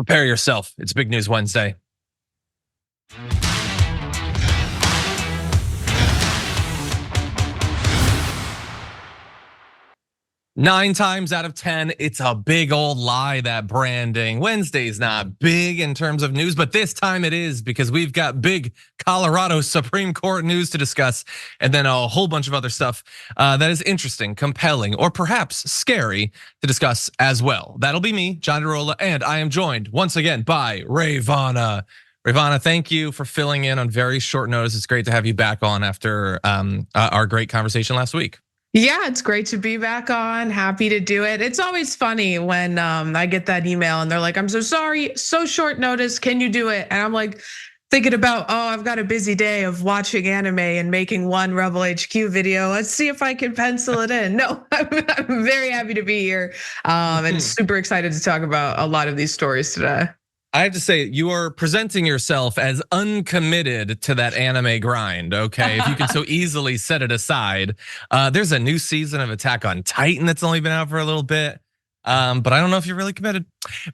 Prepare yourself. It's Big News Wednesday. 9 times out of 10, it's a big old lie, that branding. Wednesday's not big in terms of news, but this time it is, because we've got big Colorado Supreme Court news to discuss, and then a whole bunch of other stuff that is interesting, compelling, or perhaps scary to discuss as well. That'll be me, Iadarola, and I am joined once again by Rayyvana. Rayyvana, thank you for filling in on very short notice. It's great to have you back on after our great conversation last week. Yeah, it's great to be back on. Happy to do it. It's always funny when I get that email and they're like, "I'm so sorry, so short notice. Can you do it?" And I'm like thinking about, oh, I've got a busy day of watching anime and making one Rebel HQ video. Let's see if I can pencil it in. No, I'm very happy to be here and super excited to talk about a lot of these stories today. I have to say, you are presenting yourself as uncommitted to that anime grind, okay? If you can so easily set it aside. There's a new season of Attack on Titan that's only been out for a little bit. But I don't know if you're really committed.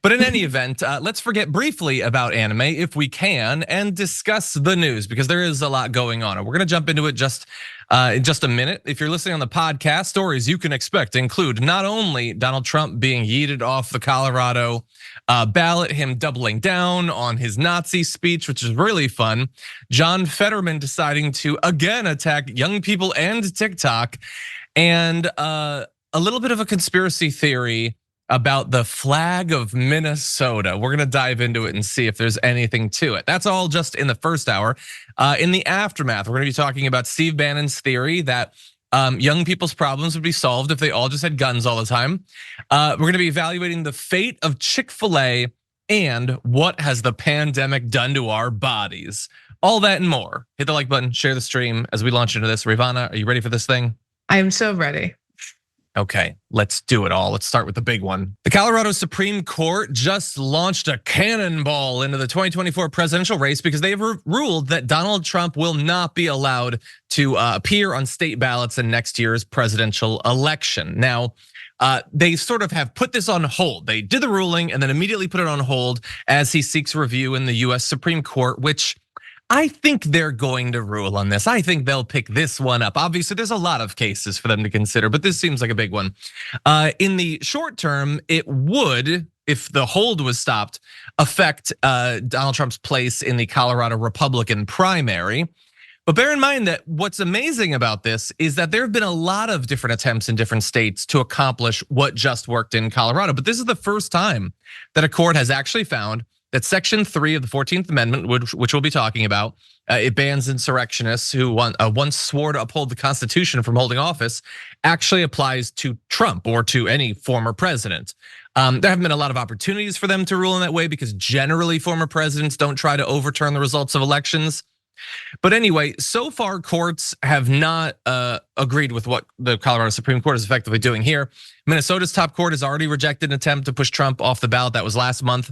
But in any event, let's forget briefly about anime if we can and discuss the news, because there is a lot going on. And we're gonna jump into it in just a minute. If you're listening on the podcast, stories you can expect include not only Donald Trump being yeeted off the Colorado ballot, him doubling down on his Nazi speech, which is really fun. John Fetterman deciding to again attack young people and TikTok, and a little bit of a conspiracy theory about the flag of Minnesota. We're gonna dive into it and see if there's anything to it. That's all just in the first hour. In the aftermath, we're gonna be talking about Steve Bannon's theory that young people's problems would be solved if they all just had guns all the time. We're gonna be evaluating the fate of Chick-fil-A and what has the pandemic done to our bodies. All that and more. Hit the like button, share the stream as we launch into this. Rayyvana, are you ready for this thing? I am so ready. Okay, let's do it all. Let's start with the big one. The Colorado Supreme Court just launched a cannonball into the 2024 presidential race because they've ruled that Donald Trump will not be allowed to appear on state ballots in next year's presidential election. Now, they sort of have put this on hold. They did the ruling and then immediately put it on hold as he seeks review in the US Supreme Court, which I think they're going to rule on this. I think they'll pick this one up. Obviously, there's a lot of cases for them to consider, but this seems like a big one. In the short term, it would, if the hold was stopped, affect Donald Trump's place in the Colorado Republican primary. But bear in mind that what's amazing about this is that there have been a lot of different attempts in different states to accomplish what just worked in Colorado. But this is the first time that a court has actually found that Section 3 of the 14th Amendment, which we'll be talking about, it bans insurrectionists who once swore to uphold the Constitution from holding office, actually applies to Trump or to any former president. There haven't been a lot of opportunities for them to rule in that way because generally former presidents don't try to overturn the results of elections. But anyway, so far courts have not agreed with what the Colorado Supreme Court is effectively doing here. Minnesota's top court has already rejected an attempt to push Trump off the ballot. That was last month.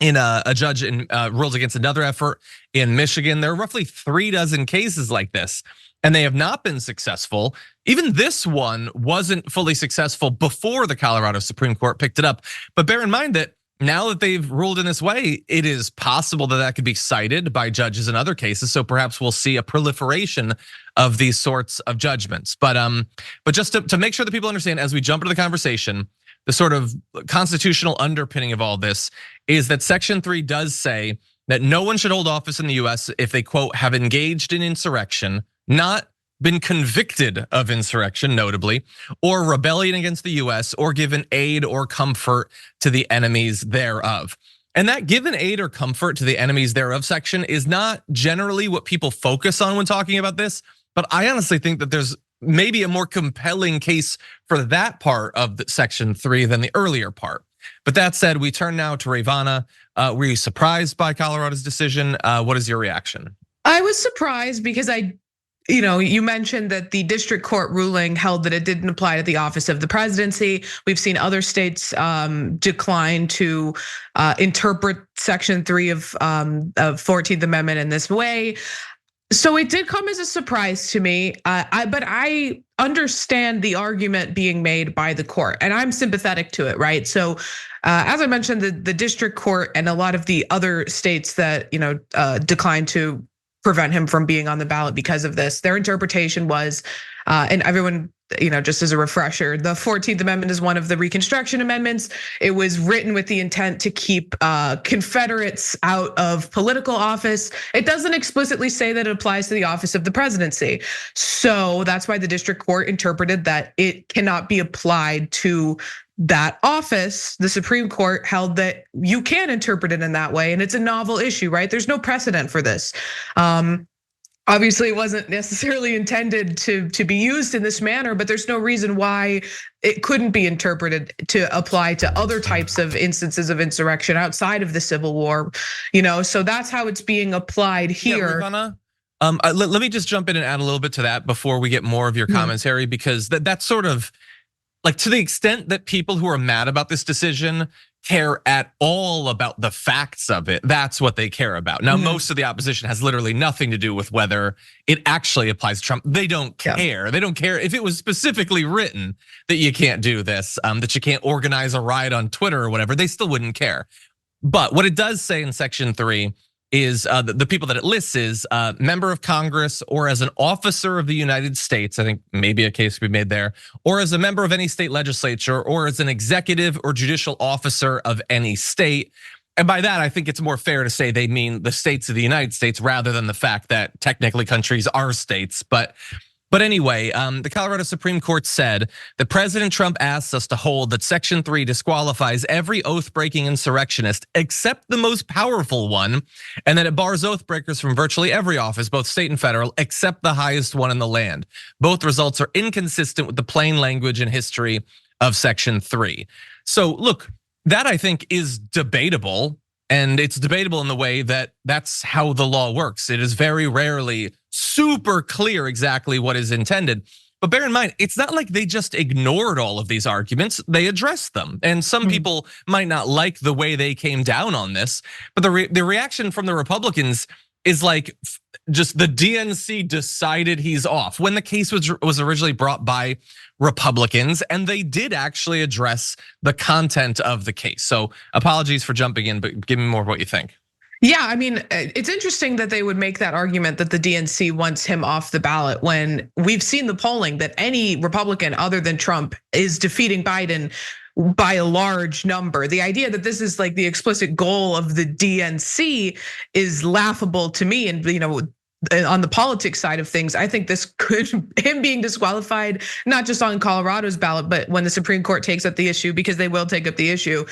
In a judge rules against another effort in Michigan. There are roughly 36 cases like this, and they have not been successful. Even this one wasn't fully successful before the Colorado Supreme Court picked it up. But bear in mind that now that they've ruled in this way, it is possible that that could be cited by judges in other cases. So perhaps we'll see a proliferation of these sorts of judgments. But just to make sure that people understand as we jump into the conversation, the sort of constitutional underpinning of all this is that Section 3 does say that no one should hold office in the US if they, quote, have engaged in insurrection, not been convicted of insurrection, notably, or rebellion against the US, or given aid or comfort to the enemies thereof. And that given aid or comfort to the enemies thereof section is not generally what people focus on when talking about this, but I honestly think that there's maybe a more compelling case for that part of the Section 3 than the earlier part. But that said, we turn now to Rayyvana. Were you surprised by Colorado's decision? What is your reaction? I was surprised because you mentioned that the district court ruling held that it didn't apply to the office of the presidency. We've seen other states decline to interpret Section 3 of 14th Amendment in this way. So it did come as a surprise to me, but I understand the argument being made by the court, and I'm sympathetic to it, right? So, as I mentioned, the district court and a lot of the other states that declined to prevent him from being on the ballot because of this, their interpretation was, and everyone, just as a refresher, the 14th Amendment is one of the Reconstruction Amendments. It was written with the intent to keep Confederates out of political office. It doesn't explicitly say that it applies to the office of the presidency. So that's why the district court interpreted that it cannot be applied to that office. The Supreme Court held that you can interpret it in that way, and it's a novel issue, right? There's no precedent for this. Obviously, it wasn't necessarily intended to be used in this manner, but there's no reason why it couldn't be interpreted to apply to other types of instances of insurrection outside of the Civil War. So that's how it's being applied here. Yeah, let me just jump in and add a little bit to that before we get more of your commentary, because that's sort of like, to the extent that people who are mad about this decision care at all about the facts of it, that's what they care about. Now, most of the opposition has literally nothing to do with whether it actually applies to Trump. They don't care. They don't care if it was specifically written that you can't do this, that you can't organize a riot on Twitter or whatever. They still wouldn't care. But what it does say in Section 3 is the people that it lists is member of Congress, or as an officer of the United States. I think maybe a case could be made there, or as a member of any state legislature, or as an executive or judicial officer of any state. And by that, I think it's more fair to say they mean the states of the United States rather than the fact that technically countries are states. But anyway, the Colorado Supreme Court said that President Trump asks us to hold that Section 3 disqualifies every oath-breaking insurrectionist except the most powerful one, and that it bars oath breakers from virtually every office, both state and federal, except the highest one in the land. Both results are inconsistent with the plain language and history of Section 3. So look, that I think is debatable. And it's debatable in the way that that's how the law works. It is very rarely super clear exactly what is intended. But bear in mind, it's not like they just ignored all of these arguments, they addressed them. And some people might not like the way they came down on this, but the reaction from the Republicans is like, just the DNC decided he's off, when the case was originally brought by Republicans, and they did actually address the content of the case. So apologies for jumping in, but give me more of what you think. Yeah, I mean, it's interesting that they would make that argument that the DNC wants him off the ballot when we've seen the polling that any Republican other than Trump is defeating Biden by a large number. The idea that this is like the explicit goal of the DNC is laughable to me. And on the politics side of things, I think this could, him being disqualified, not just on Colorado's ballot, but when the Supreme Court takes up the issue, because they will take up the issue.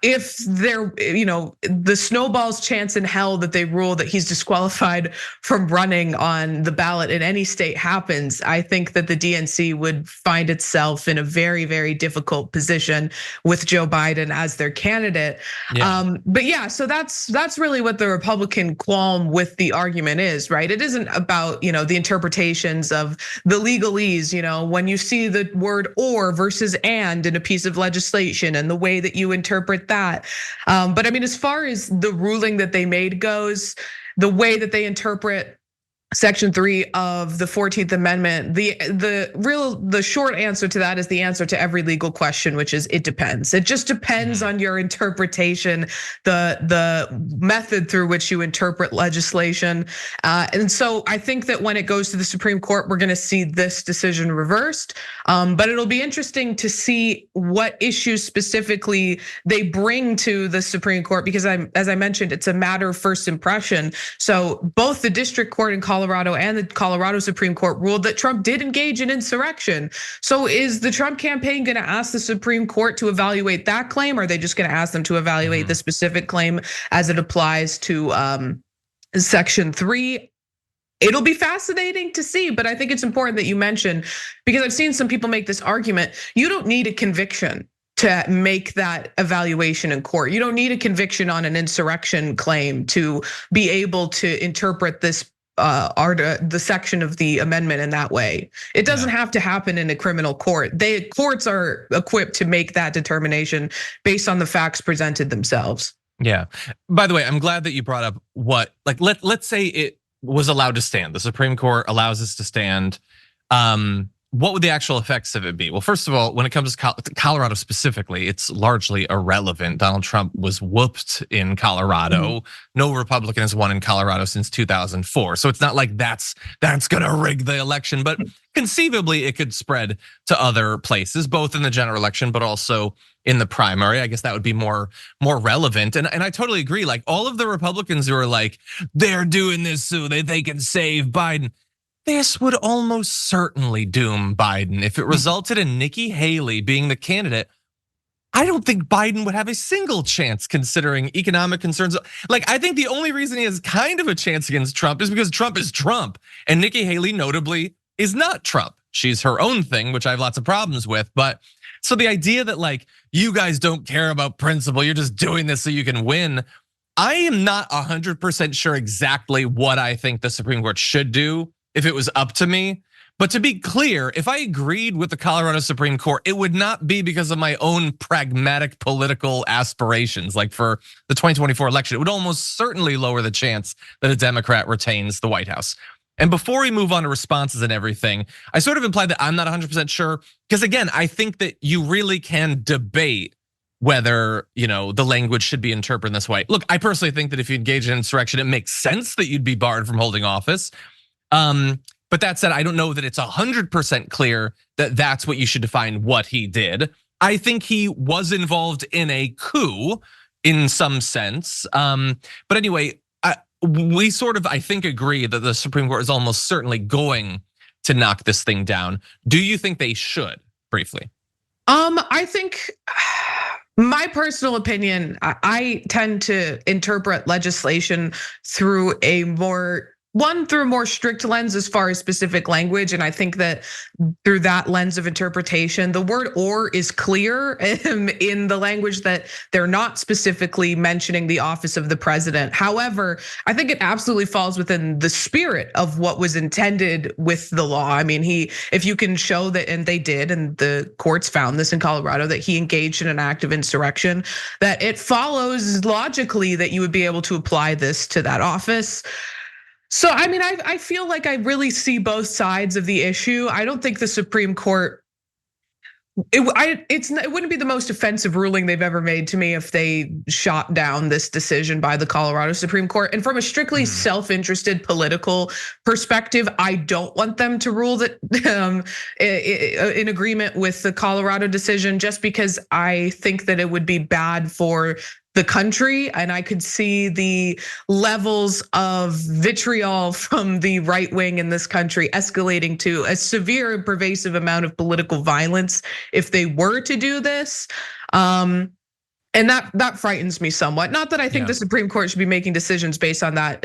If they're, the snowball's chance in hell that they rule that he's disqualified from running on the ballot in any state happens, I think that the DNC would find itself in a very, very difficult position with Joe Biden as their candidate. Yeah. But yeah, so that's really what the Republican qualm with the argument is. Right? It isn't about, the interpretations of the legalese, when you see the word or versus and in a piece of legislation and the way that you interpret that. But I mean, as far as the ruling that they made goes, the way that they interpret Section 3 of the 14th Amendment, the short answer to that is the answer to every legal question, which is it depends. It just depends on your interpretation, the method through which you interpret legislation. And so I think that when it goes to the Supreme Court, we're gonna see this decision reversed. But it'll be interesting to see what issues specifically they bring to the Supreme Court, because as I mentioned, it's a matter of first impression. So both the district court in Colorado and the Colorado Supreme Court ruled that Trump did engage in insurrection. So is the Trump campaign gonna ask the Supreme Court to evaluate that claim? Or are they just gonna ask them to evaluate the specific claim as it applies to Section 3? It'll be fascinating to see, but I think it's important that you mention, because I've seen some people make this argument, you don't need a conviction to make that evaluation in court. You don't need a conviction on an insurrection claim to be able to interpret this the section of the amendment in that way. It doesn't have to happen in a criminal court. Courts are equipped to make that determination based on the facts presented themselves. Yeah. By the way, I'm glad that you brought up let's say was allowed to stand. The Supreme Court allows this to stand. What would the actual effects of it be? Well, first of all, when it comes to Colorado specifically, it's largely irrelevant. Donald Trump was whooped in Colorado. No Republican has won in Colorado since 2004. So it's not like that's gonna rig the election, but conceivably it could spread to other places, both in the general election, but also in the primary. I guess that would be more relevant. And I totally agree. Like all of the Republicans who are like, they're doing this so that they can save Biden. This would almost certainly doom Biden. If it resulted in Nikki Haley being the candidate, I don't think Biden would have a single chance considering economic concerns. Like, I think the only reason he has kind of a chance against Trump is because Trump is Trump. And Nikki Haley notably is not Trump. She's her own thing, which I have lots of problems with. But so the idea that like, you guys don't care about principle, you're just doing this so you can win. I am not 100% sure exactly what I think the Supreme Court should do if it was up to me. But to be clear, if I agreed with the Colorado Supreme Court, it would not be because of my own pragmatic political aspirations. Like for the 2024 election, it would almost certainly lower the chance that a Democrat retains the White House. And before we move on to responses and everything, I sort of implied that I'm not 100% sure. Because again, I think that you really can debate whether the language should be interpreted this way. Look, I personally think that if you engage in insurrection, it makes sense that you'd be barred from holding office. But that said, I don't know that it's 100% clear that that's what you should define what he did. I think he was involved in a coup in some sense. But anyway, we sort of, I think, agree that the Supreme Court is almost certainly going to knock this thing down. Do you think they should? Briefly. I think my personal opinion, I tend to interpret legislation through a more strict lens as far as specific language. And I think that through that lens of interpretation, the word "or" is clear in the language that they're not specifically mentioning the office of the president. However, I think it absolutely falls within the spirit of what was intended with the law. I mean, if you can show that, and they did, and the courts found this in Colorado, that he engaged in an act of insurrection, that it follows logically that you would be able to apply this to that office. So, I mean, I feel like I really see both sides of the issue. I don't think the Supreme Court, it wouldn't be the most offensive ruling they've ever made to me if they shot down this decision by the Colorado Supreme Court. And from a strictly self-interested political perspective, I don't want them to rule that in agreement with the Colorado decision, just because I think that it would be bad for the country. And I could see the levels of vitriol from the right wing in this country escalating to a severe and pervasive amount of political violence if they were to do this. And that frightens me somewhat. Not that I think the Supreme Court should be making decisions based on that,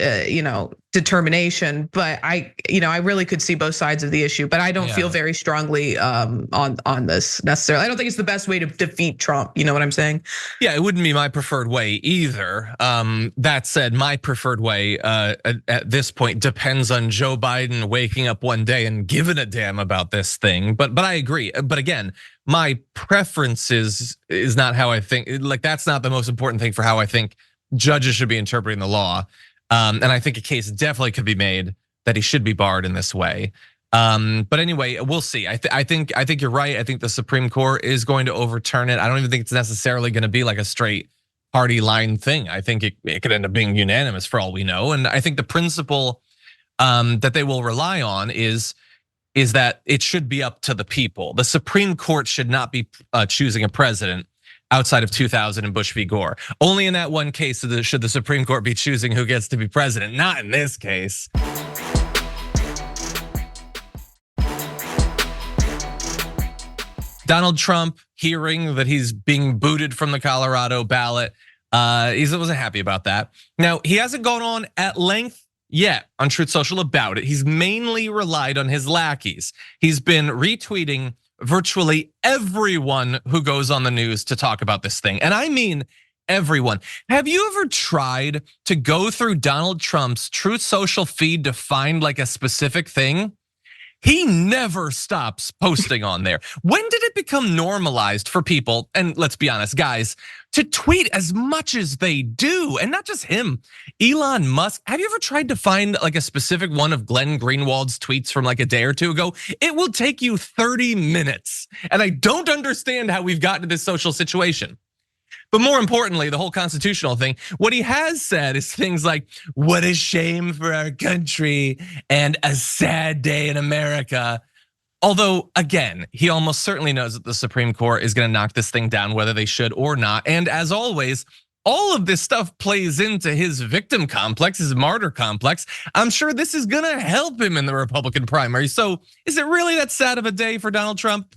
determination. But I really could see both sides of the issue. But I don't feel very strongly on this necessarily. I don't think it's the best way to defeat Trump. You know what I'm saying? Yeah, it wouldn't be my preferred way either. That said, my preferred way at this point depends on Joe Biden waking up one day and giving a damn about this thing. But I agree. But again, my preference is not how I think. Like that's not the most important thing for how I think judges should be interpreting the law. And I think a case definitely could be made that he should be barred in this way. But anyway, we'll see. I think you're right. I think the Supreme Court is going to overturn it. I don't even think it's necessarily going to be like a straight party line thing. I think it could end up being unanimous for all we know. And I think the principle that they will rely on is that it should be up to the people. The Supreme Court should not be choosing a president outside of 2000 and Bush v. Gore. Only in that one case should the Supreme Court be choosing who gets to be president, not in this case. Donald Trump hearing that he's being booted from the Colorado ballot. He wasn't happy about that. Now, he hasn't gone on at length yet on Truth Social about it. He's mainly relied on his lackeys. He's been retweeting virtually everyone who goes on the news to talk about this thing. And I mean everyone. Have you ever tried to go through Donald Trump's Truth Social feed to find like a specific thing? He never stops posting on there. When did it become normalized for people, and let's be honest, guys, to tweet as much as they do? And not just him, Elon Musk. Have you ever tried to find like a specific one of Glenn Greenwald's tweets from like a day or two ago? It will take you 30 minutes. And I don't understand how we've gotten to this social situation. But more importantly, the whole constitutional thing, what he has said is things like, what a shame for our country and a sad day in America. Although, again, he almost certainly knows that the Supreme Court is gonna knock this thing down, whether they should or not. And as always, all of this stuff plays into his victim complex, his martyr complex. I'm sure this is gonna help him in the Republican primary. So is it really that sad of a day for Donald Trump?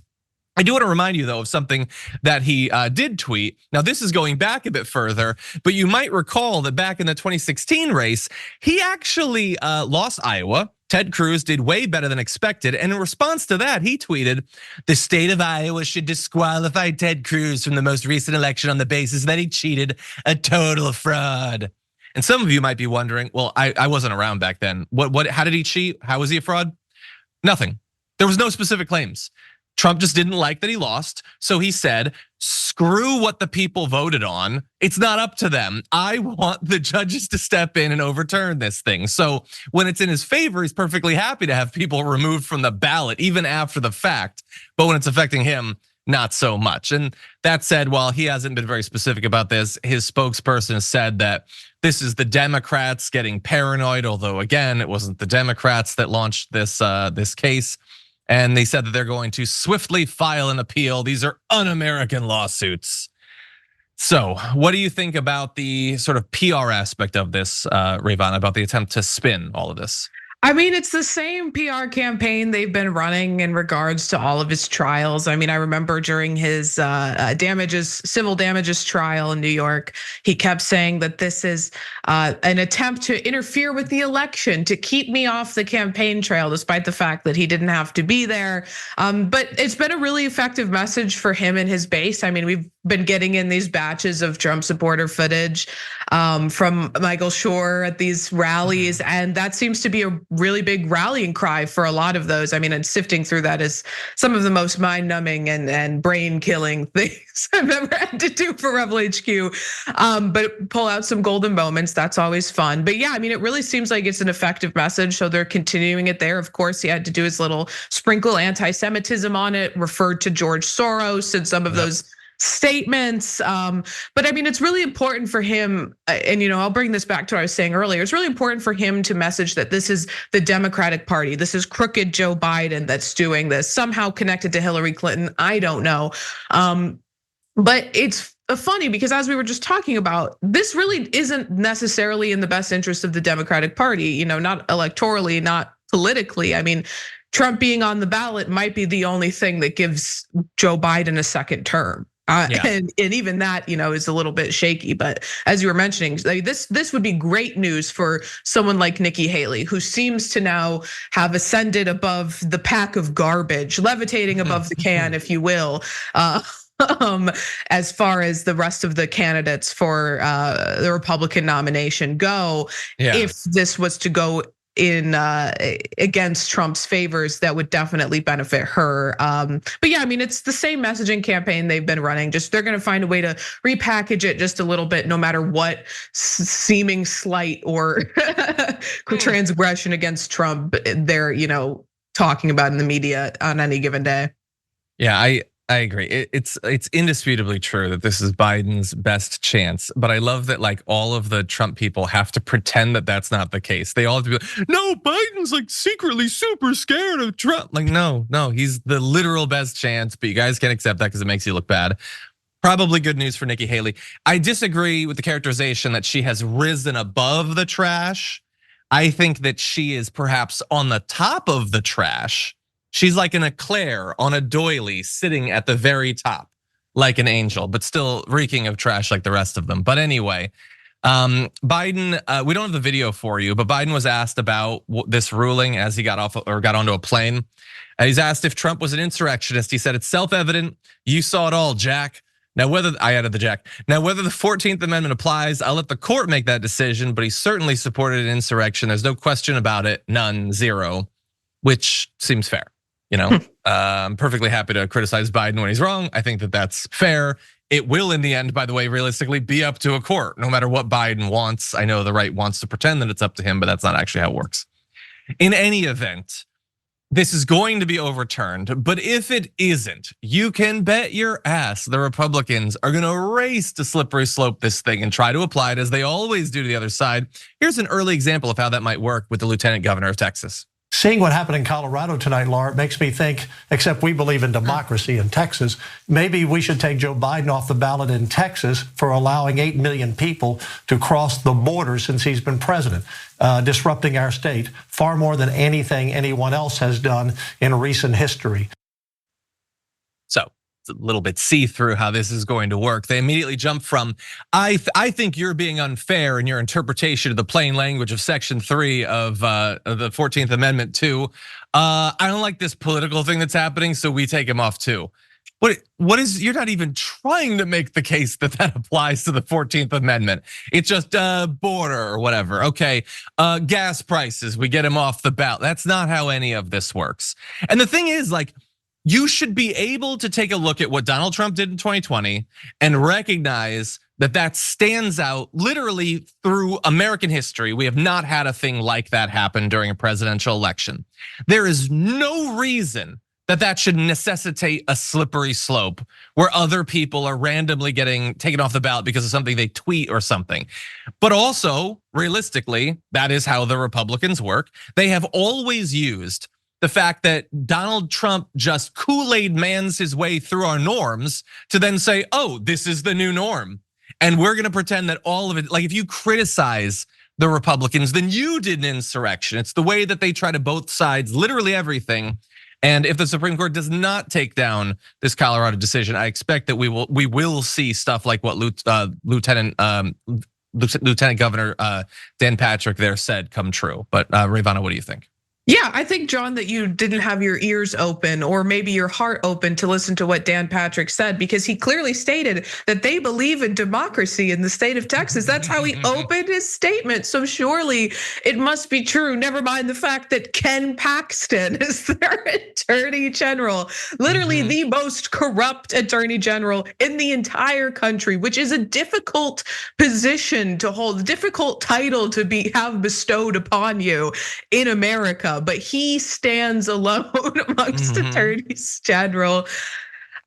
I do want to remind you though of something that he did tweet. Now this is going back a bit further, but you might recall that back in the 2016 race, he actually lost Iowa. Ted Cruz did way better than expected. And in response to that, he tweeted, the state of Iowa should disqualify Ted Cruz from the most recent election on the basis that he cheated, a total fraud. And some of you might be wondering, well, I wasn't around back then. How did he cheat? How was he a fraud? Nothing. There was no specific claims. Trump just didn't like that he lost. So he said, screw what the people voted on. It's not up to them. I want the judges to step in and overturn this thing. So when it's in his favor, he's perfectly happy to have people removed from the ballot, even after the fact. But when it's affecting him, not so much. And that said, while he hasn't been very specific about this, his spokesperson said that this is the Democrats getting paranoid, although again, it wasn't the Democrats that launched this case. And they said that they're going to swiftly file an appeal. These are un-American lawsuits. So what do you think about the sort of PR aspect of this, Rayyvana, about the attempt to spin all of this? I mean, it's the same PR campaign they've been running in regards to all of his trials. I mean, I remember during his civil damages trial in New York, he kept saying that this is an attempt to interfere with the election, to keep me off the campaign trail, despite the fact that he didn't have to be there. But it's been a really effective message for him and his base. I mean, we've been getting in these batches of Trump supporter footage from Michael Schur at these rallies, and that seems to be a really big rallying cry for a lot of those. I mean, and sifting through that is some of the most mind-numbing and brain-killing things I've ever had to do for Rebel HQ. But pull out some golden moments, that's always fun. But yeah, I mean, it really seems like it's an effective message, so they're continuing it there. Of course, he had to do his little sprinkle anti-Semitism on it, referred to George Soros and some of those statements. But I mean, it's really important for him, and I'll bring this back to what I was saying earlier. It's really important for him to message that this is the Democratic Party. This is crooked Joe Biden that's doing this, somehow connected to Hillary Clinton. I don't know. But it's funny because as we were just talking about, this really isn't necessarily in the best interest of the Democratic Party, not electorally, not politically. I mean, Trump being on the ballot might be the only thing that gives Joe Biden a second term. And even that, is a little bit shaky. But as you were mentioning, this would be great news for someone like Nikki Haley, who seems to now have ascended above the pack of garbage, levitating above the can, if you will. As far as the rest of the candidates for the Republican nomination go, if this was to go in against Trump's favors, that would definitely benefit her. But yeah, I mean, it's the same messaging campaign they've been running. Just they're going to find a way to repackage it just a little bit, no matter what seeming slight or transgression against Trump they're talking about in the media on any given day. Yeah, I agree. It's indisputably true that this is Biden's best chance, but I love that like all of the Trump people have to pretend that that's not the case. They all have to be like, no, Biden's like secretly super scared of Trump. Like, no, he's the literal best chance, but you guys can't accept that because it makes you look bad. Probably good news for Nikki Haley. I disagree with the characterization that she has risen above the trash. I think that she is perhaps on the top of the trash. She's like an eclair on a doily sitting at the very top, like an angel, but still reeking of trash like the rest of them. But anyway, Biden, we don't have the video for you, but Biden was asked about this ruling as he got off or got onto a plane. He's asked if Trump was an insurrectionist. He said, it's self-evident. You saw it all, Jack. Now, I added the Jack. Now, whether the 14th Amendment applies, I'll let the court make that decision, but he certainly supported an insurrection. There's no question about it, none, zero. which seems fair. I'm perfectly happy to criticize Biden when he's wrong. I think that that's fair. It will, in the end, by the way, realistically be up to a court, no matter what Biden wants. I know the right wants to pretend that it's up to him, but that's not actually how it works. In any event, this is going to be overturned, but if it isn't, you can bet your ass the Republicans are gonna race to slippery slope this thing and try to apply it as they always do to the other side. Here's an early example of how that might work with the Lieutenant Governor of Texas. Seeing what happened in Colorado tonight, Laura, makes me think, except we believe in democracy in Texas, maybe we should take Joe Biden off the ballot in Texas for allowing 8 million people to cross the border since he's been president, disrupting our state far more than anything anyone else has done in recent history. So it's a little bit see-through how this is going to work. They immediately jump from, I think you're being unfair in your interpretation of the plain language of Section 3 of the 14th Amendment to, I don't like this political thing that's happening, so we take him off too. What is, you're not even trying to make the case that that applies to the 14th Amendment. It's just border or whatever. Okay, gas prices, we get him off the ballot. That's not how any of this works. And the thing is, like, you should be able to take a look at what Donald Trump did in 2020 and recognize that that stands out literally through American history. We have not had a thing like that happen during a presidential election. There is no reason that that should necessitate a slippery slope where other people are randomly getting taken off the ballot because of something they tweet or something. But also, realistically, that is how the Republicans work. They have always used the fact that Donald Trump just Kool-Aid mans his way through our norms to then say, oh, this is the new norm. And we're gonna pretend that all of it, like if you criticize the Republicans, then you did an insurrection. It's the way that they try to both sides, literally everything. And if the Supreme Court does not take down this Colorado decision, I expect that we will see stuff like what Lieutenant Governor Dan Patrick there said come true. But Rayyvana, what do you think? Yeah, I think, John, that you didn't have your ears open or maybe your heart open to listen to what Dan Patrick said, because he clearly stated that they believe in democracy in the state of Texas. That's how he opened his statement. So surely it must be true. Never mind the fact that Ken Paxton is their attorney general, literally the most corrupt attorney general in the entire country, which is a difficult position to hold, a difficult title to have bestowed upon you in America. But he stands alone amongst attorneys general.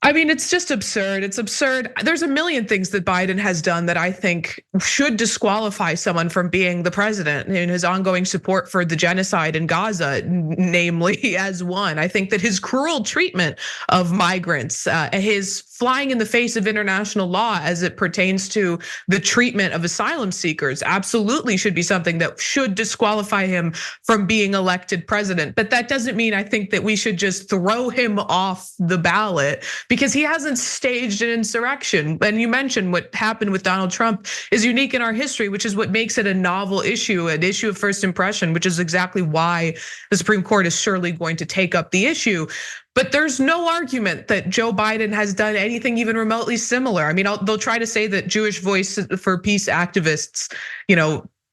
I mean, it's just absurd. It's absurd. There's a million things that Biden has done that I think should disqualify someone from being the president, and his ongoing support for the genocide in Gaza, namely as one. I think that his cruel treatment of migrants, his flying in the face of international law as it pertains to the treatment of asylum seekers absolutely should be something that should disqualify him from being elected president. But that doesn't mean I think that we should just throw him off the ballot because he hasn't staged an insurrection. And you mentioned what happened with Donald Trump is unique in our history, which is what makes it a novel issue, an issue of first impression, which is exactly why the Supreme Court is surely going to take up the issue. But there's no argument that Joe Biden has done anything even remotely similar. I mean, they'll try to say that Jewish Voice for Peace activists,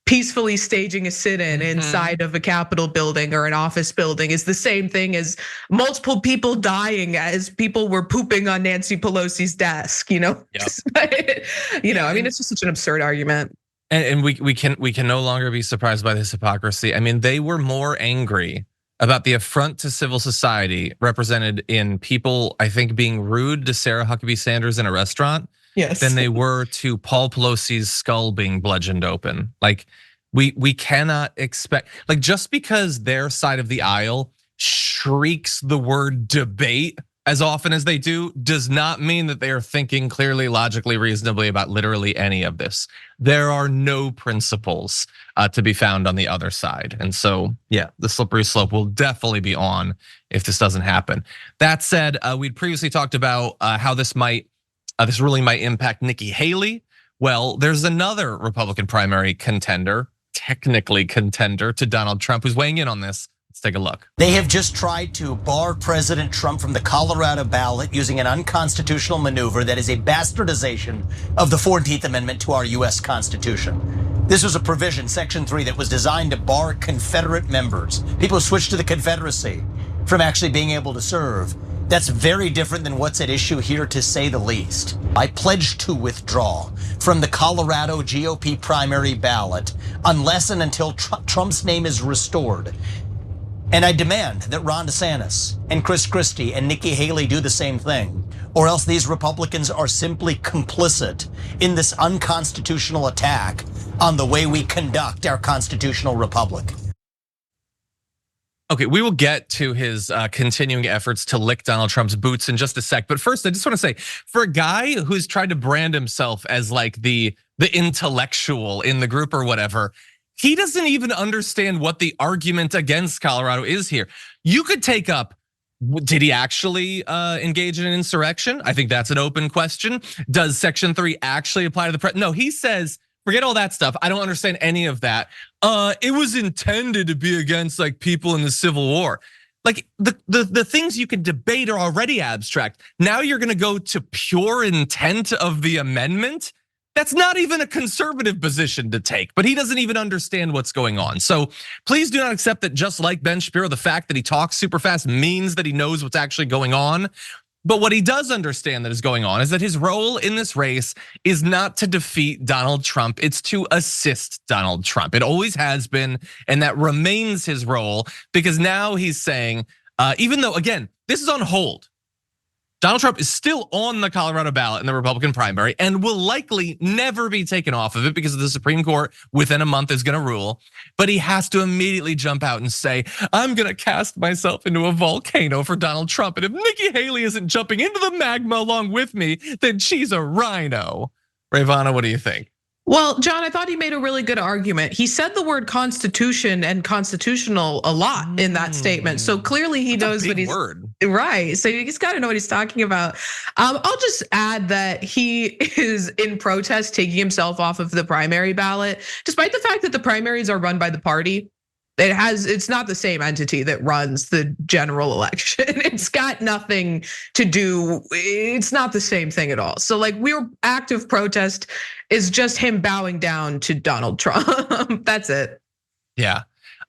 peacefully staging a sit-in inside of a Capitol building or an office building is the same thing as multiple people dying as people were pooping on Nancy Pelosi's desk. Yep. I mean, it's just such an absurd argument. And we can no longer be surprised by this hypocrisy. I mean, they were more angry about the affront to civil society represented in people, I think, being rude to Sarah Huckabee Sanders in a restaurant, than they were to Paul Pelosi's skull being bludgeoned open. Like, we cannot expect, like, just because their side of the aisle shrieks the word debate as often as they do, does not mean that they are thinking clearly, logically, reasonably about literally any of this. There are no principles to be found on the other side. And so, yeah, the slippery slope will definitely be on if this doesn't happen. That said, we'd previously talked about how this ruling might impact Nikki Haley. Well, there's another Republican primary contender, technically contender to Donald Trump, who's weighing in on this. Let's take a look. They have just tried to bar President Trump from the Colorado ballot using an unconstitutional maneuver that is a bastardization of the 14th Amendment to our U.S. Constitution. This was a provision, Section 3, that was designed to bar Confederate members, people who switched to the Confederacy, from actually being able to serve. That's very different than what's at issue here, to say the least. I pledge to withdraw from the Colorado GOP primary ballot unless and until Trump's name is restored. And I demand that Ron DeSantis and Chris Christie and Nikki Haley do the same thing, or else these Republicans are simply complicit in this unconstitutional attack on the way we conduct our constitutional republic. Okay, we will get to his continuing efforts to lick Donald Trump's boots in just a sec. But first, I just want to say, for a guy who's tried to brand himself as like the intellectual in the group or whatever, he doesn't even understand what the argument against Colorado is here. You could take up, did he actually engage in an insurrection? I think that's an open question. Does Section 3 actually apply to the president? No, he says, forget all that stuff. I don't understand any of that. It was intended to be against like people in the Civil War. Like the things you can debate are already abstract. Now you're gonna go to pure intent of the amendment? That's not even a conservative position to take, but he doesn't even understand what's going on. So please do not accept that, just like Ben Shapiro, the fact that he talks super fast means that he knows what's actually going on. But what he does understand that is going on is that his role in this race is not to defeat Donald Trump, it's to assist Donald Trump. It always has been, and that remains his role, because now he's saying, even though, again, this is on hold, Donald Trump is still on the Colorado ballot in the Republican primary and will likely never be taken off of it because the Supreme Court within a month is gonna rule. But he has to immediately jump out and say, I'm gonna cast myself into a volcano for Donald Trump. And if Nikki Haley isn't jumping into the magma along with me, then she's a rhino. Rayyvana, what do you think? Well, John, I thought he made a really good argument. He said the word constitution and constitutional a lot in that statement. So clearly he knows what he's right. So he's got to know what he's talking about. I'll just add that he is in protest taking himself off of the primary ballot, despite the fact that the primaries are run by the party. It's not the same entity that runs the general election. It's got nothing to do, it's not the same thing at all. So like, your active protest is just him bowing down to Donald Trump. That's it. Yeah.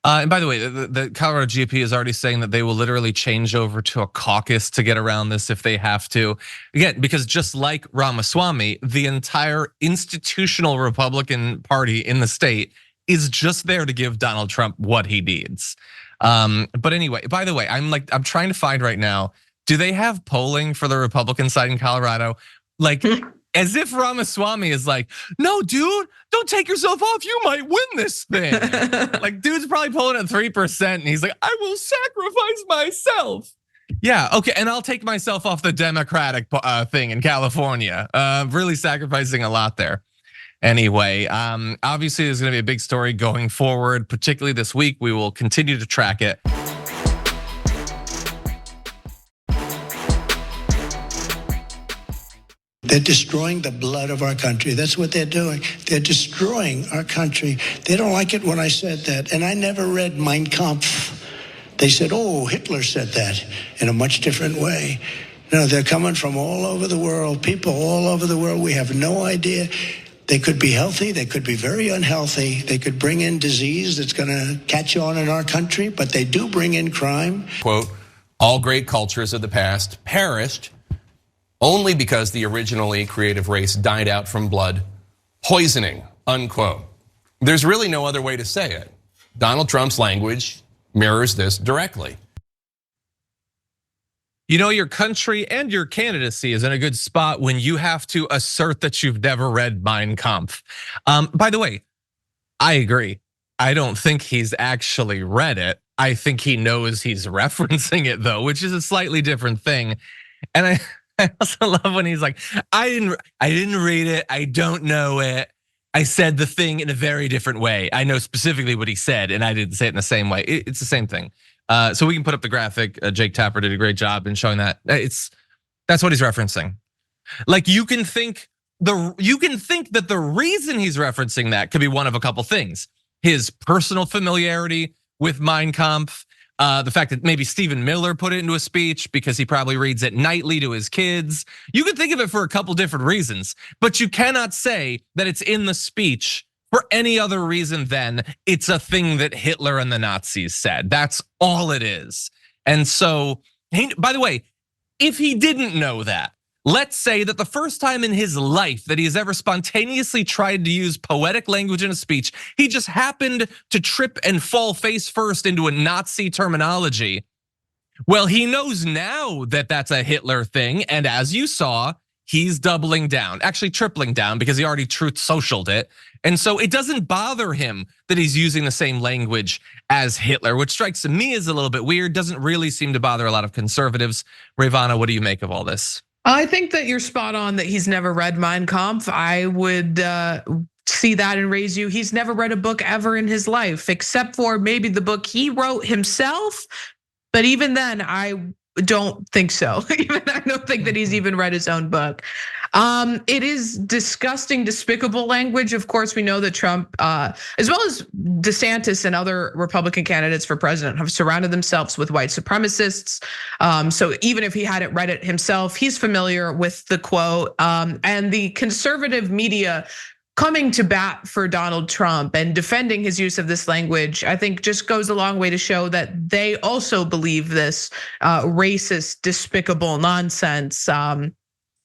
And by the way, the Colorado GOP is already saying that they will literally change over to a caucus to get around this if they have to. Again, because just like Ramaswamy, the entire institutional Republican Party in the state is just there to give Donald Trump what he needs. But anyway, by the way, I'm trying to find right now, do they have polling for the Republican side in Colorado? Like, as if Ramaswamy is like, no, dude, don't take yourself off. You might win this thing. Like, dude's probably polling at 3%, and he's like, I will sacrifice myself. Yeah, okay, and I'll take myself off the Democratic thing in California. Really sacrificing a lot there. Anyway, obviously there's gonna be a big story going forward, particularly this week. We will continue to track it. They're destroying the blood of our country. That's what they're doing. They're destroying our country. They don't like it when I said that. And I never read Mein Kampf. They said, oh, Hitler said that in a much different way. No, they're coming from all over the world, people all over the world. We have no idea. They could be healthy, they could be very unhealthy. They could bring in disease that's gonna catch on in our country, but they do bring in crime. Quote, all great cultures of the past perished only because the originally creative race died out from blood poisoning, unquote. There's really no other way to say it. Donald Trump's language mirrors this directly. You know, your country and your candidacy is in a good spot when you have to assert that you've never read Mein Kampf. By the way, I agree. I don't think he's actually read it. I think he knows he's referencing it though, which is a slightly different thing. And I also love when he's like, I didn't read it, I don't know it. I said the thing in a very different way. I know specifically what he said, and I didn't say it in the same way. It's the same thing. So we can put up the graphic. Jake Tapper did a great job in showing that. That's what he's referencing. Like you can think that the reason he's referencing that could be one of a couple things: his personal familiarity with Mein Kampf, The fact that maybe Stephen Miller put it into a speech because he probably reads it nightly to his kids. You can think of it for a couple different reasons, but you cannot say that it's in the speech for any other reason than it's a thing that Hitler and the Nazis said. That's all it is. And so, by the way, if he didn't know that, let's say that the first time in his life that he has ever spontaneously tried to use poetic language in a speech, he just happened to trip and fall face first into a Nazi terminology. Well, he knows now that that's a Hitler thing. And as you saw, he's doubling down, actually tripling down, because he already truth socialed it. And so it doesn't bother him that he's using the same language as Hitler, which strikes me as a little bit weird, doesn't really seem to bother a lot of conservatives. Rayyvana, what do you make of all this? I think that you're spot on that he's never read Mein Kampf. I would see that and raise you. He's never read a book ever in his life, except for maybe the book he wrote himself. But even then, I don't think so. I don't think that he's even read his own book. It is disgusting, despicable language. Of course, we know that Trump, as well as DeSantis and other Republican candidates for president, have surrounded themselves with white supremacists. So even if he hadn't read it himself, he's familiar with the quote. And the conservative media coming to bat for Donald Trump and defending his use of this language, I think just goes a long way to show that they also believe this racist, despicable nonsense.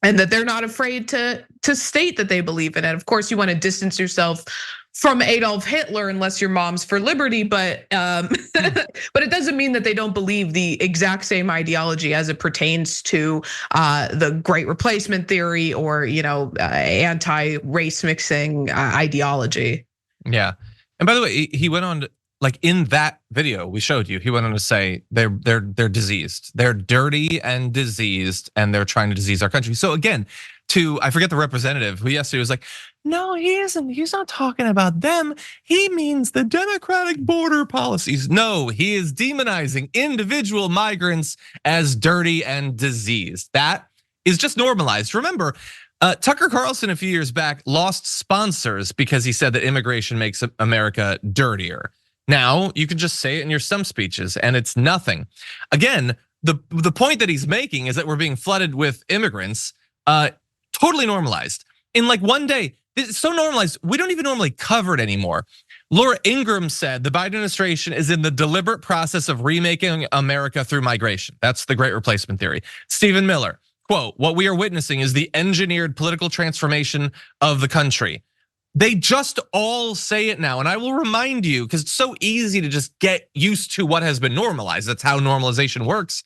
And that they're not afraid to state that they believe in it. Of course, you want to distance yourself from Adolf Hitler unless your mom's for liberty, but it doesn't mean that they don't believe the exact same ideology as it pertains to the Great Replacement theory or anti-race mixing ideology. Yeah, and by the way, he went on to, like in that video we showed you, he went on to say they're diseased, they're dirty and diseased, and they're trying to disease our country. So again, I forget the representative who yesterday was like, no, he isn't. He's not talking about them. He means the Democratic border policies. No, he is demonizing individual migrants as dirty and diseased. That is just normalized. Remember, Tucker Carlson a few years back lost sponsors because he said that immigration makes America dirtier. Now you can just say it in your stump speeches and it's nothing. Again, the point that he's making is that we're being flooded with immigrants, totally normalized. In like one day, it's so normalized, we don't even normally cover it anymore. Laura Ingraham said the Biden administration is in the deliberate process of remaking America through migration. That's the Great Replacement theory. Stephen Miller, quote, what we are witnessing is the engineered political transformation of the country. They just all say it now. And I will remind you, because it's so easy to just get used to what has been normalized. That's how normalization works.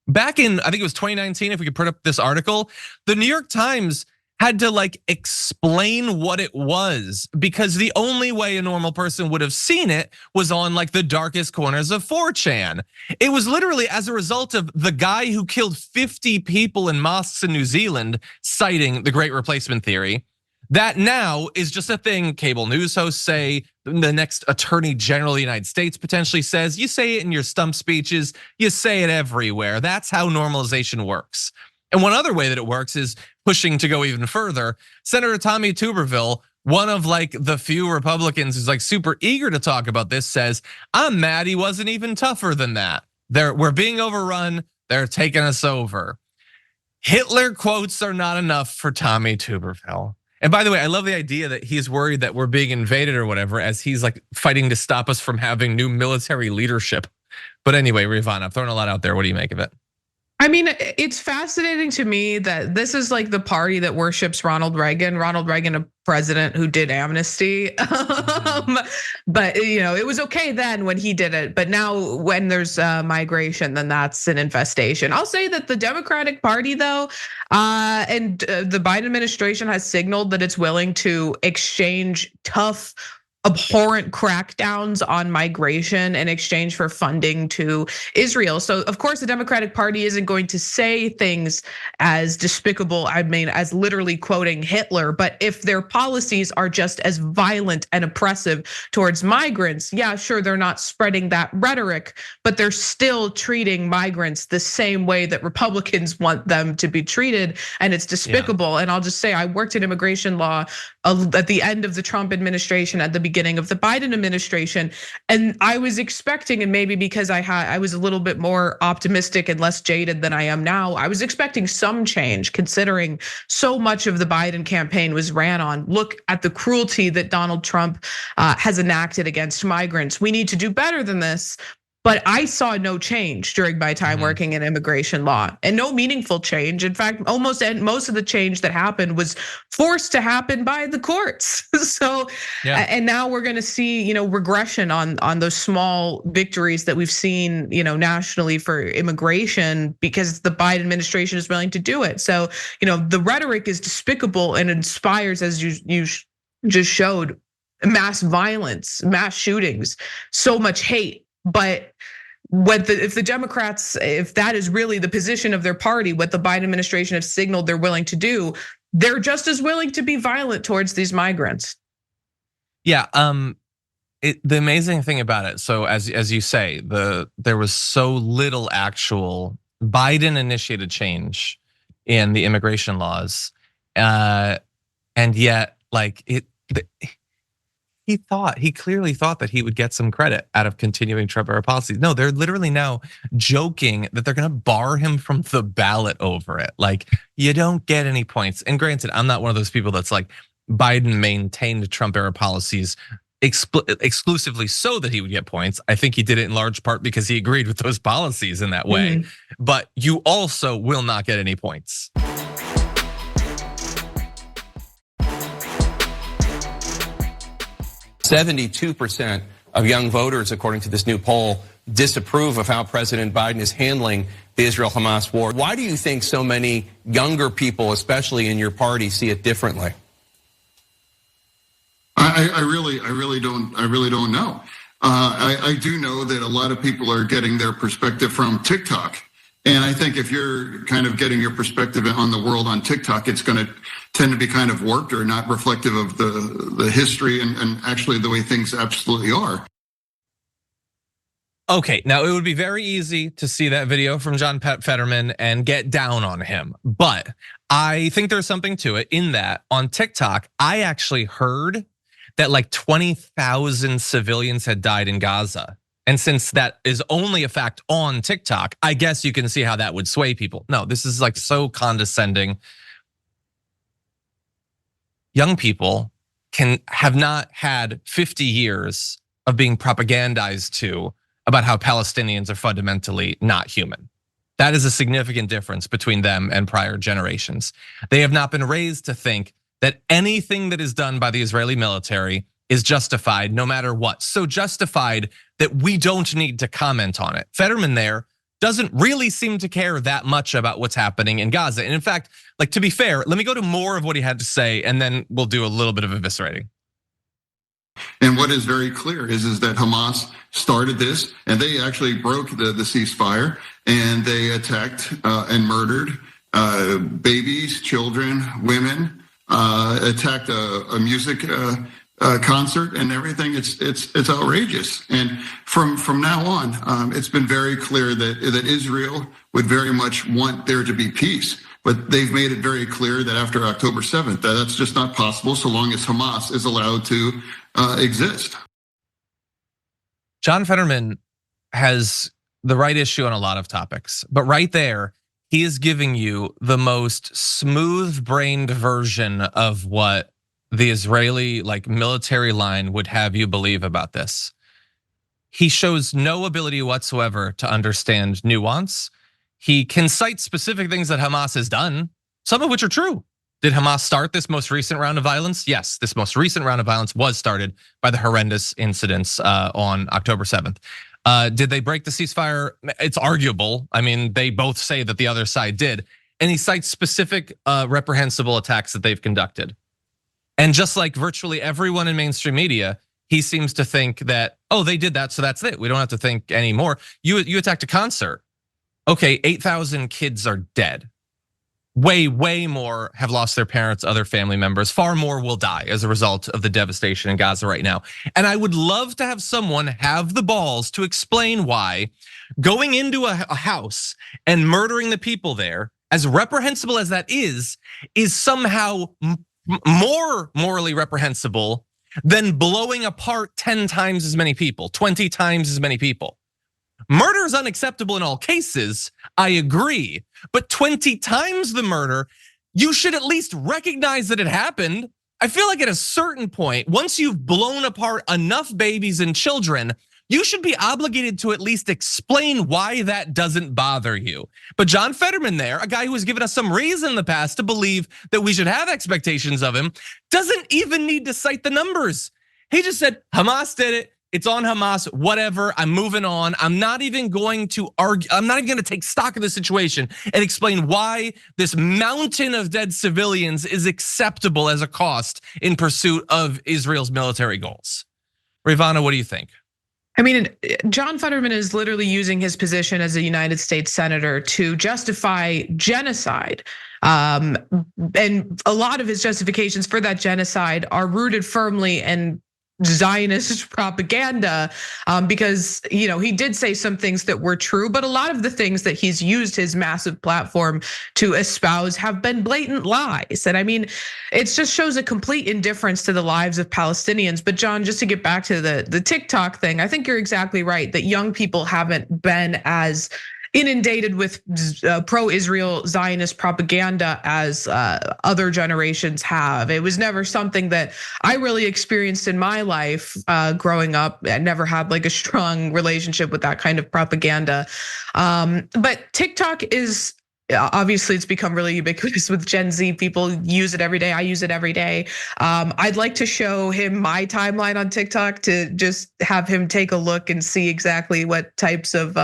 Back in, I think it was 2019, if we could put up this article, the New York Times had to like explain what it was, because the only way a normal person would have seen it was on like the darkest corners of 4chan. It was literally as a result of the guy who killed 50 people in mosques in New Zealand citing the Great Replacement theory. That now is just a thing cable news hosts say, the next attorney general of the United States potentially says, you say it in your stump speeches, you say it everywhere. That's how normalization works. And one other way that it works is pushing to go even further. Senator Tommy Tuberville, one of like the few Republicans who's like super eager to talk about this, says, I'm mad he wasn't even tougher than that. We're being overrun, they're taking us over. Hitler quotes are not enough for Tommy Tuberville. And by the way, I love the idea that he's worried that we're being invaded or whatever, as he's like fighting to stop us from having new military leadership. But anyway, Rayyvana, I'm throwing a lot out there. What do you make of it? I mean, it's fascinating to me that this is like the party that worships Ronald Reagan. Ronald Reagan, a president who did amnesty, but it was okay then when he did it. But now when there's migration, then that's an infestation. I'll say that the Democratic Party, though, and the Biden administration has signaled that it's willing to exchange tough, abhorrent crackdowns on migration in exchange for funding to Israel. So of course the Democratic Party isn't going to say things as despicable, I mean, as literally quoting Hitler, but if their policies are just as violent and oppressive towards migrants, yeah, sure, they're not spreading that rhetoric, but they're still treating migrants the same way that Republicans want them to be treated, and it's despicable. Yeah. And I'll just say, I worked in immigration law at the end of the Trump administration, at the beginning beginning of the Biden administration. And I was expecting, and maybe because I was a little bit more optimistic and less jaded than I am now, I was expecting some change considering so much of the Biden campaign was ran on, look at the cruelty that Donald Trump has enacted against migrants. We need to do better than this. But I saw no change during my time working in immigration law, and no meaningful change. In fact, most of the change that happened was forced to happen by the courts. So, and now we're going to see, regression on those small victories that we've seen, nationally for immigration because the Biden administration is willing to do it. So, the rhetoric is despicable and inspires, as you just showed, mass violence, mass shootings, so much hate. But if the Democrats, if that is really the position of their party, what the Biden administration has signaled they're willing to do, they're just as willing to be violent towards these migrants. Yeah, the amazing thing about it, so as you say, there was so little actual Biden-initiated change in the immigration laws, and yet he clearly thought that he would get some credit out of continuing Trump era policies. No, they're literally now joking that they're gonna bar him from the ballot over it. Like, you don't get any points. And granted, I'm not one of those people that's like, Biden maintained Trump era policies exclusively so that he would get points. I think he did it in large part because he agreed with those policies in that way. But you also will not get any points. 72% of young voters, according to this new poll, disapprove of how President Biden is handling the Israel-Hamas war. Why do you think so many younger people, especially in your party, see it differently? I really don't know. I do know that a lot of people are getting their perspective from TikTok. And I think if you're kind of getting your perspective on the world on TikTok, it's going to tend to be kind of warped or not reflective of the history and actually the way things absolutely are. Okay, now it would be very easy to see that video from John Fetterman and get down on him. But I think there's something to it in that on TikTok, I actually heard that like 20,000 civilians had died in Gaza. And since that is only a fact on TikTok, I guess you can see how that would sway people. No, this is like so condescending. Young people have not had 50 years of being propagandized to about how Palestinians are fundamentally not human. That is a significant difference between them and prior generations. They have not been raised to think that anything that is done by the Israeli military is justified no matter what. So justified that we don't need to comment on it. Fetterman there doesn't really seem to care that much about what's happening in Gaza. And in fact, like, to be fair, let me go to more of what he had to say and then we'll do a little bit of eviscerating. And what is very clear is that Hamas started this, and they actually broke the ceasefire, and they attacked and murdered babies, children, women, attacked a music concert and everything. It's outrageous. And from now on, it's been very clear that Israel would very much want there to be peace. But they've made it very clear that after October 7th, that's just not possible so long as Hamas is allowed to exist. John Fetterman has the right issue on a lot of topics, but right there, he is giving you the most smooth-brained version of what the Israeli military line would have you believe about this. He shows no ability whatsoever to understand nuance. He can cite specific things that Hamas has done, some of which are true. Did Hamas start this most recent round of violence? Yes, this most recent round of violence was started by the horrendous incidents on October 7th. Did they break the ceasefire? It's arguable. I mean, they both say that the other side did. And he cites specific reprehensible attacks that they've conducted. And just like virtually everyone in mainstream media, he seems to think that, oh, they did that, so that's it. We don't have to think anymore. You attacked a concert. Okay, 8,000 kids are dead. Way more have lost their parents, other family members. Far more will die as a result of the devastation in Gaza right now. And I would love to have someone have the balls to explain why going into a house and murdering the people there, as reprehensible as that is somehow more morally reprehensible than blowing apart 10 times as many people, 20 times as many people. Murder is unacceptable in all cases, I agree, but 20 times the murder, you should at least recognize that it happened. I feel like at a certain point, once you've blown apart enough babies and children, you should be obligated to at least explain why that doesn't bother you. But John Fetterman there, a guy who has given us some reason in the past to believe that we should have expectations of him, doesn't even need to cite the numbers. He just said, Hamas did it. It's on Hamas, whatever, I'm moving on. I'm not even going to argue, I'm not even gonna take stock of the situation and explain why this mountain of dead civilians is acceptable as a cost in pursuit of Israel's military goals. Rayyvana, what do you think? I mean, John Fetterman is literally using his position as a United States senator to justify genocide. And a lot of his justifications for that genocide are rooted firmly in Zionist propaganda, because he did say some things that were true, but a lot of the things that he's used his massive platform to espouse have been blatant lies. And I mean, it just shows a complete indifference to the lives of Palestinians. But John, just to get back to the TikTok thing, I think you're exactly right that young people haven't been as inundated with pro-Israel Zionist propaganda as other generations have. It was never something that I really experienced in my life growing up. I never had like a strong relationship with that kind of propaganda. But TikTok is, obviously it's become really ubiquitous with Gen Z. People use it every day. I use it every day. I'd like to show him my timeline on TikTok to just have him take a look and see exactly what types of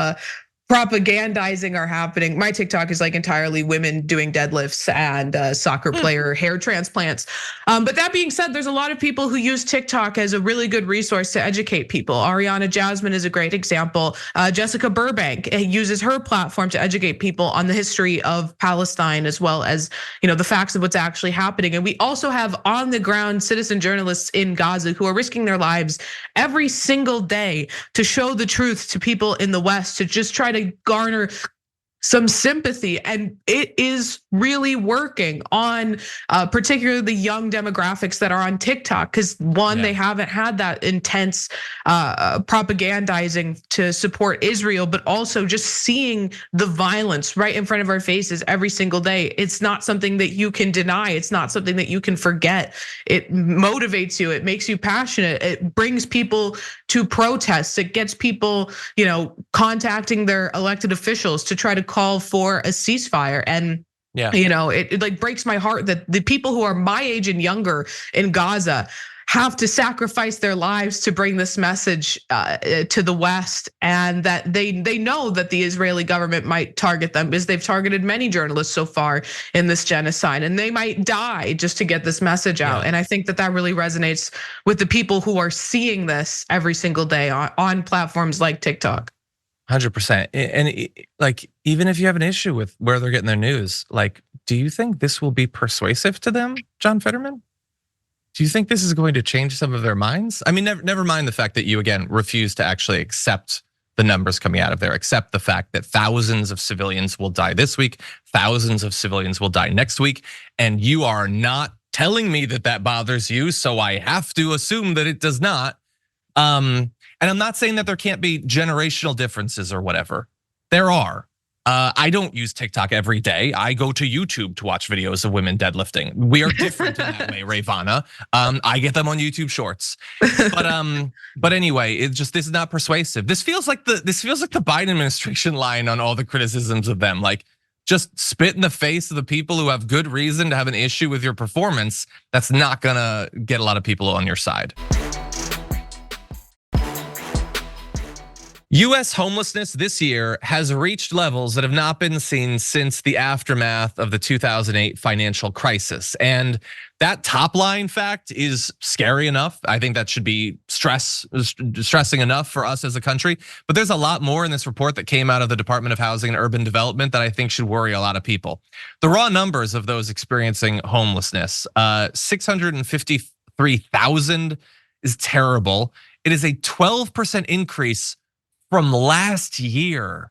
propagandizing are happening. My TikTok is like entirely women doing deadlifts and soccer player hair transplants. But that being said, there's a lot of people who use TikTok as a really good resource to educate people. Ariana Jasmine is a great example. Jessica Burbank uses her platform to educate people on the history of Palestine, as well as the facts of what's actually happening. And we also have on the ground citizen journalists in Gaza who are risking their lives every single day to show the truth to people in the West, to just try to garner some sympathy. And it is really working on particularly the young demographics that are on TikTok, because they haven't had that intense propagandizing to support Israel, but also just seeing the violence right in front of our faces every single day. It's not something that you can deny. It's not something that you can forget. It motivates you. It makes you passionate. It brings people to protests. It gets people, contacting their elected officials to try to call for a ceasefire. And it like breaks my heart that the people who are my age and younger in Gaza have to sacrifice their lives to bring this message to the West, and that they know that the Israeli government might target them, because they've targeted many journalists so far in this genocide, and they might die just to get this message out. And I think that really resonates with the people who are seeing this every single day on platforms like TikTok. 100%. And like, even if you have an issue with where they're getting their news, like, do you think this will be persuasive to them, John Fetterman? Do you think this is going to change some of their minds? I mean, never mind the fact that you, again, refuse to actually accept the numbers coming out of there, accept the fact that thousands of civilians will die this week, thousands of civilians will die next week, and you are not telling me that bothers you, so I have to assume that it does not. And I'm not saying that there can't be generational differences or whatever. There are. I don't use TikTok every day. I go to YouTube to watch videos of women deadlifting. We are different in that way, Rayyvana. I get them on YouTube Shorts. But anyway, this is not persuasive. This feels like the Biden administration line on all the criticisms of them. Like, just spit in the face of the people who have good reason to have an issue with your performance. That's not gonna get a lot of people on your side. US homelessness this year has reached levels that have not been seen since the aftermath of the 2008 financial crisis. And that top line fact is scary enough. I think that should be stressing enough for us as a country. But there's a lot more in this report that came out of the Department of Housing and Urban Development that I think should worry a lot of people. The raw numbers of those experiencing homelessness, 653,000 is terrible. It is a 12% increase from last year.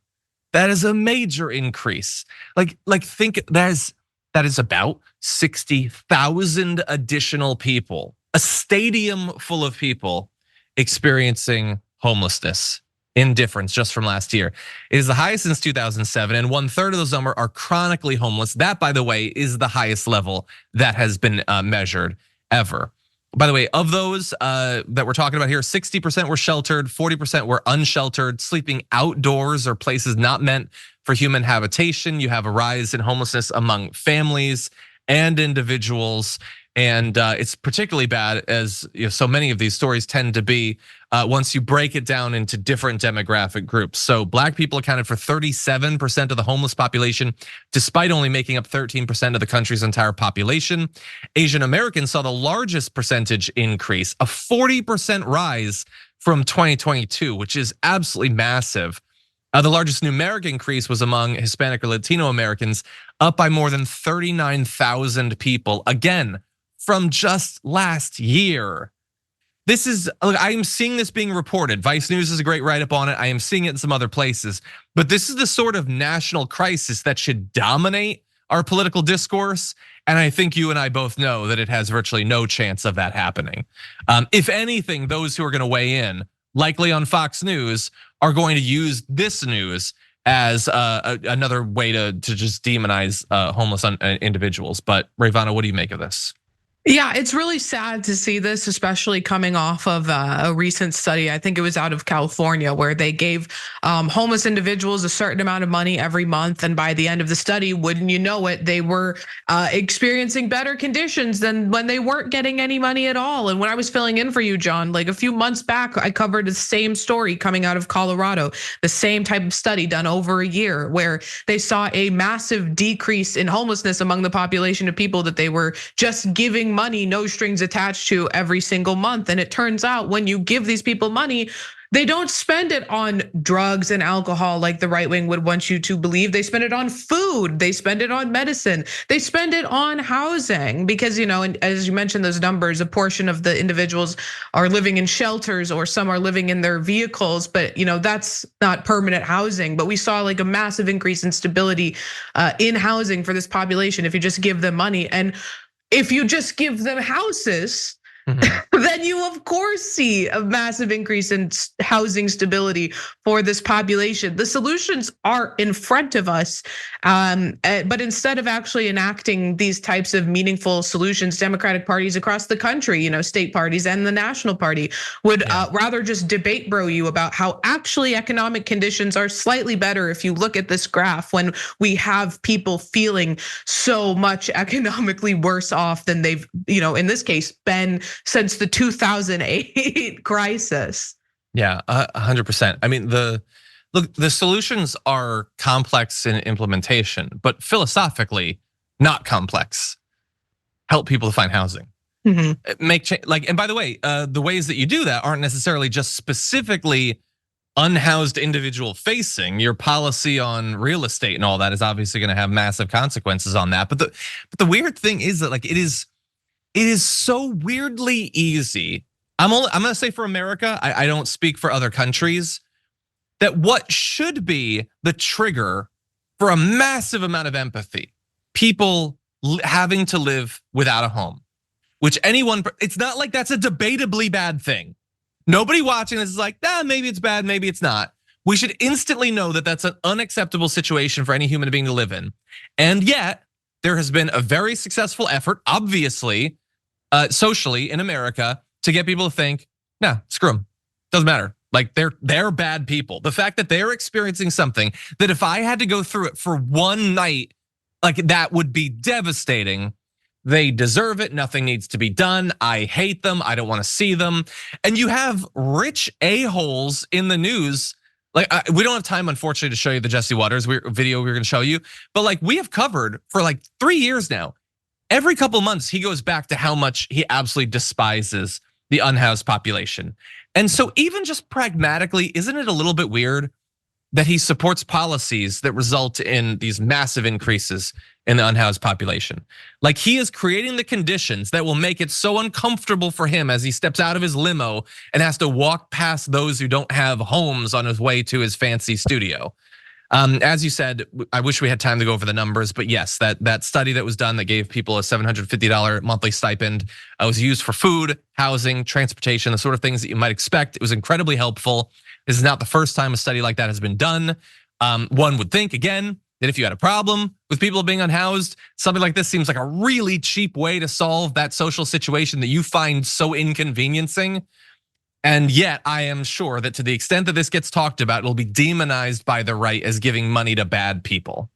That is a major increase. Like think that is about 60,000 additional people a stadium full of people experiencing homelessness, indifference just from last year. It is the highest since 2007, and 1/3 of those numbers are chronically homeless. That, by the way, is the highest level that has been measured ever. By the way, of those that we're talking about here, 60% were sheltered, 40% were unsheltered, sleeping outdoors or places not meant for human habitation. You have a rise in homelessness among families and individuals. And it's particularly bad as so many of these stories tend to be once you break it down into different demographic groups. So Black people accounted for 37% of the homeless population, despite only making up 13% of the country's entire population. Asian Americans saw the largest percentage increase, a 40% rise from 2022, which is absolutely massive. The largest numeric increase was among Hispanic or Latino Americans, up by more than 39,000 people. Again, from just last year. I am seeing this being reported. Vice News is a great write-up on it. I am seeing it in some other places. But this is the sort of national crisis that should dominate our political discourse. And I think you and I both know that it has virtually no chance of that happening. If anything, those who are going to weigh in, likely on Fox News, are going to use this news as another way to just demonize homeless individuals. But Rayyvana, what do you make of this? Yeah, it's really sad to see this, especially coming off of a recent study. I think it was out of California, where they gave homeless individuals a certain amount of money every month. And by the end of the study, wouldn't you know it, they were experiencing better conditions than when they weren't getting any money at all. And when I was filling in for you, John, like a few months back, I covered the same story coming out of Colorado, the same type of study done over a year, where they saw a massive decrease in homelessness among the population of people that they were just giving money, no strings attached to, every single month. And it turns out when you give these people money, they don't spend it on drugs and alcohol like the right wing would want you to believe. They spend it on food, they spend it on medicine, they spend it on housing. Because, and as you mentioned, those numbers, a portion of the individuals are living in shelters or some are living in their vehicles, but that's not permanent housing. But we saw like a massive increase in stability in housing for this population if you just give them money. And if you just give them houses, then you of course see a massive increase in housing stability for this population. The solutions are in front of us, but instead of actually enacting these types of meaningful solutions, Democratic parties across the country, state parties and the national party would rather just debate bro you about how actually economic conditions are slightly better. If you look at this graph, when we have people feeling so much economically worse off than they've, in this case, been since the 2008 crisis. Yeah, 100%. I mean, the solutions are complex in implementation, but philosophically not complex. Help people to find housing. Make change. And by the way, the ways that you do that aren't necessarily just specifically unhoused individual facing. Your policy on real estate and all that is obviously going to have massive consequences on that. But the weird thing is that it is so weirdly easy. I'm gonna say for America, I don't speak for other countries, that what should be the trigger for a massive amount of empathy, people having to live without a home, which it's not like that's a debatably bad thing. Nobody watching this is like, maybe it's bad, maybe it's not. We should instantly know that that's an unacceptable situation for any human being to live in. And yet, there has been a very successful effort, obviously, socially in America, to get people to think, nah, screw them, doesn't matter. Like they're bad people. The fact that they're experiencing something that if I had to go through it for one night, like that would be devastating. They deserve it. Nothing needs to be done. I hate them. I don't want to see them. And you have rich a-holes in the news. Like we don't have time, unfortunately, to show you the Jesse Waters video we were going to show you. But we have covered for 3 years now. Every couple months, he goes back to how much he absolutely despises the unhoused population. And so even just pragmatically, isn't it a little bit weird that he supports policies that result in these massive increases in the unhoused population? Like he is creating the conditions that will make it so uncomfortable for him as he steps out of his limo and has to walk past those who don't have homes on his way to his fancy studio. As you said, I wish we had time to go over the numbers, but yes, that study that was done that gave people a $750 monthly stipend was used for food, housing, transportation, the sort of things that you might expect. It was incredibly helpful. This is not the first time a study like that has been done. One would think, again, that if you had a problem with people being unhoused, something like this seems like a really cheap way to solve that social situation that you find so inconveniencing. And yet I am sure that to the extent that this gets talked about, it'll be demonized by the right as giving money to bad people.